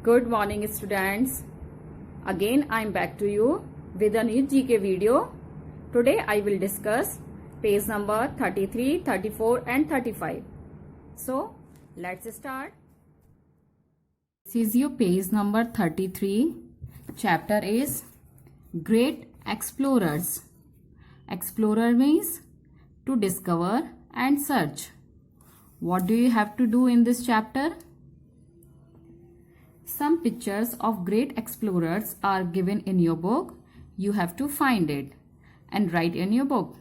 Good morning students. Again I am back to you with a new GK video. Today I will discuss page number 33, 34 and 35. So let's start. This is your page number 33. Chapter is Great Explorers. Explorer means to discover and search. What do you have to do in this chapter? Some pictures of great explorers are given in your book. You have to find it and write in your book.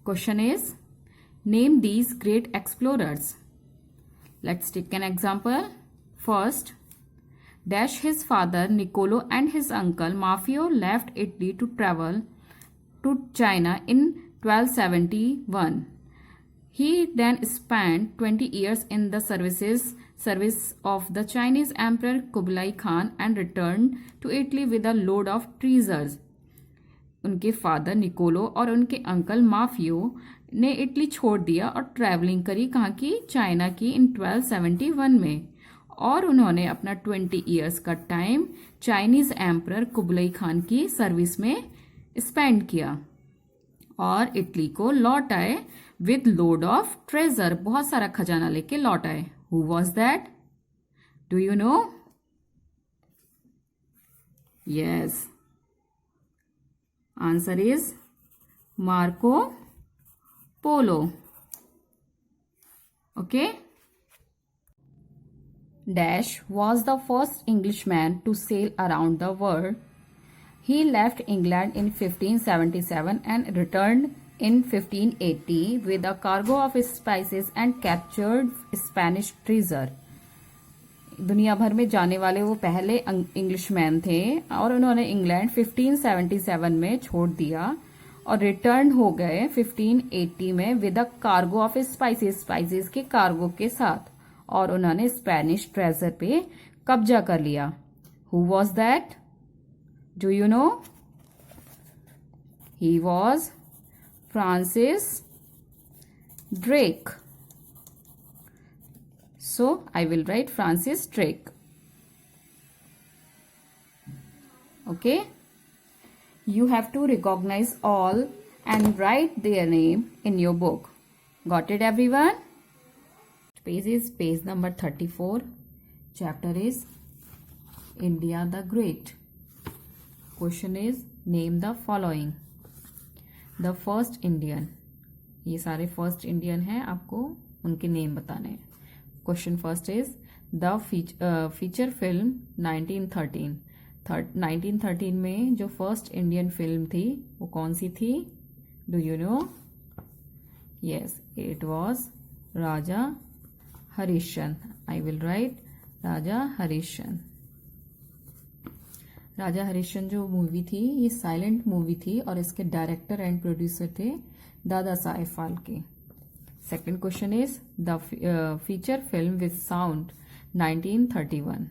Question is, name these great explorers. Let's take an example. First, dash his father Niccolo and his uncle Maffeo left Italy to travel to China in 1271. He then spent 20 years in the service of the Chinese Emperor Kublai Khan and returned to Italy with a load of treasures. उनके father Niccolo और उनके uncle माफियो ने Italy छोड़ दिया और travelling करी कहाँ की, चाइना की, इन 1271 में, और उन्होंने अपना 20 इयर्स का time Chinese emperor Kublai Khan की सर्विस में स्पेंड किया और इटली को लौट आए विद लोड ऑफ ट्रेजर, बहुत सारा खजाना लेके लौट आए. Who was that? Do you know? Yes, answer is Marco Polo. Okay. Dash was the first Englishman to sail around the world. He left England in 1577 and returned in 1580 with a cargo of spices and captured Spanish treasure. दुनिया भर में जाने वाले वो पहले Englishman थे और उन्होंने इंग्लैंड 1577 में छोड़ दिया और रिटर्न हो गए 1580 में with a cargo of spices के कार्गो के साथ, और उन्होंने स्पेनिश ट्रेजर पे कब्जा कर लिया. Who was that? Do you no? He was Francis Drake. So I will write Francis Drake. Okay. You have to recognize all and write their name in your book. Got it, everyone? Page is page number 34. Chapter is India the Great. Question is, name the following. The first Indian. ये सारे first Indian हैं, आपको उनके name बताने हैं. Question first is the feature film 1913. 1913 में जो first Indian film थी वो कौन सी थी? Do you know? Yes, it was Raja Harishchandra. I will write Raja Harishchandra. Raja Harishchandra जो मूवी थी ये साइलेंट मूवी थी और इसके डायरेक्टर एंड प्रोड्यूसर थे Dada Saheb Phalke. Second question is the feature film with sound 1931.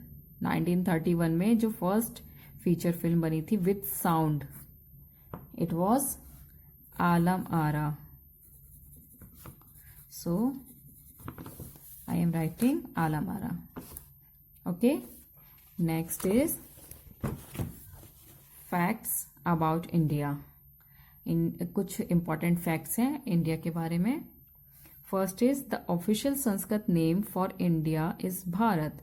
1931 में जो फर्स्ट फीचर फिल्म बनी थी with sound, it was Alam Ara. So I am writing Alam Ara. Okay. Next is facts about India. इन कुछ इंपॉर्टेंट फैक्ट्स हैं इंडिया के बारे में. First is the official Sanskrit name for India is Bharat.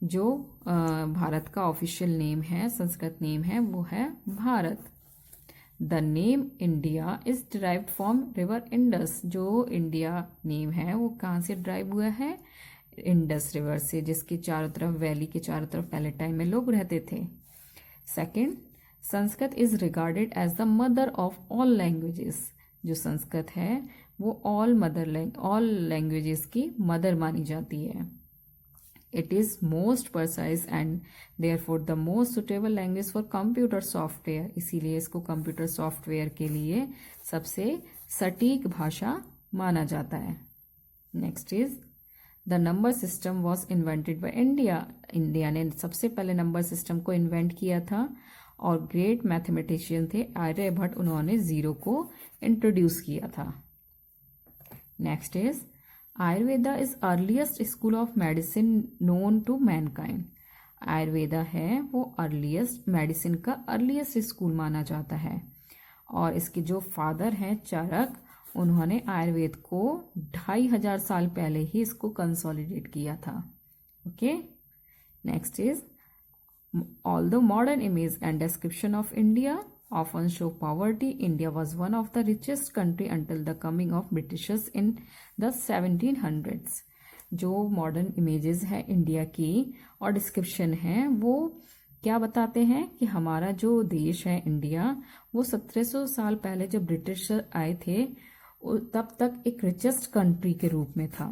जो भारत का ऑफिशियल नेम है, संस्कृत नेम है, वो है Bharat. The name India is derived from river Indus. जो इंडिया नेम है वो कहाँ से डिराइव हुआ है? इंडस रिवर से, जिसके चारों तरफ, वैली के चारों तरफ पहले टाइम में लोग रहते थे. Second, Sanskrit is regarded as the mother of all languages. जो संस्कृत है वो ऑल लैंग्वेजेस की मदर मानी जाती है. It is most precise and therefore the most suitable language for computer software. इसीलिए इसको कंप्यूटर सॉफ्टवेयर के लिए सबसे सटीक भाषा माना जाता है. Next is the number system was invented by India. India ने सबसे पहले नंबर सिस्टम को इन्वेंट किया था और ग्रेट मैथमेटिशियन थे आर्यभट्ट, उन्होंने जीरो को इंट्रोड्यूस किया था. Next is Ayurveda is earliest school of medicine known to mankind. Ayurveda है वो अर्लीस्ट मेडिसिन का अर्लीस्ट स्कूल माना जाता है। और इसके जो फादर हैं चरक, उन्होंने आयुर्वेद को 2500 साल पहले ही इसको कंसोलिडेट किया था। Okay, next is although modern image and description of India often show poverty, India was one of the richest country until the coming of Britishers in the 1700s। जो मॉडर्न इमेजेस है India की और description है वो क्या बताते हैं कि हमारा जो देश है इंडिया, वो 1700 साल पहले जब ब्रिटिशर आए थे तब तक एक रिचेस्ट कंट्री के रूप में था।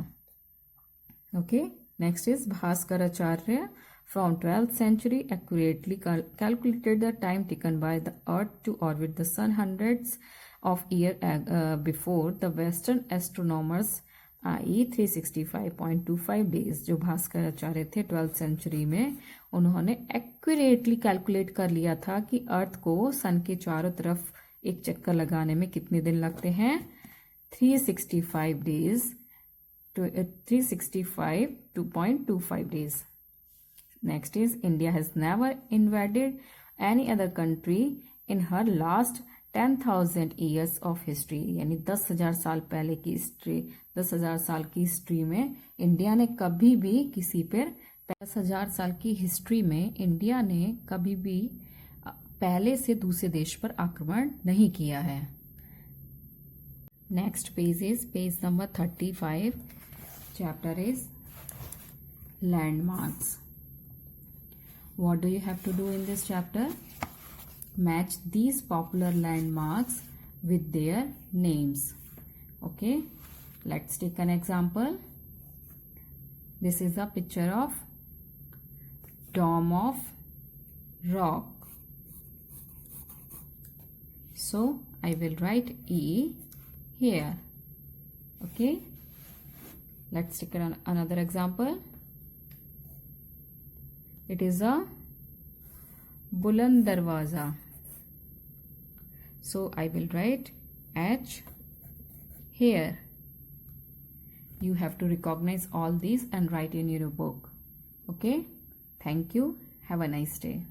Okay, next is Bhaskaracharya from 12th century accurately calculated the time taken by the earth to orbit the sun hundreds of years before the western astronomers, i.e. 365.25 days। जो भास्कराचार्य थे 12th सेंचुरी में, उन्होंने accurately calculate कर लिया था कि अर्थ को सन के चारों तरफ एक चक्कर लगाने में कितने दिन लगते हैं, 365 days, 365.25 days। Next is India has never invaded any other country in her last 10,000 years of history। यानी 10,000 साल पहले की हिस्ट्री, 10,000 साल की हिस्ट्री में इंडिया ने कभी भी किसी पर 10,000 साल की हिस्ट्री में इंडिया ने कभी भी पहले से दूसरे देश पर आक्रमण नहीं किया है। Next page is page number 35। Chapter is landmarks. What do you have to do in this chapter? Match these popular landmarks with their names. Okay, let's take an example. This is a picture of Dome of Rock. So I will write E here. Okay, let's take another example. It is a Buland Darwaza. So I will write H here. You have to recognize all these and write in your book. Okay? Thank you. Have a nice day.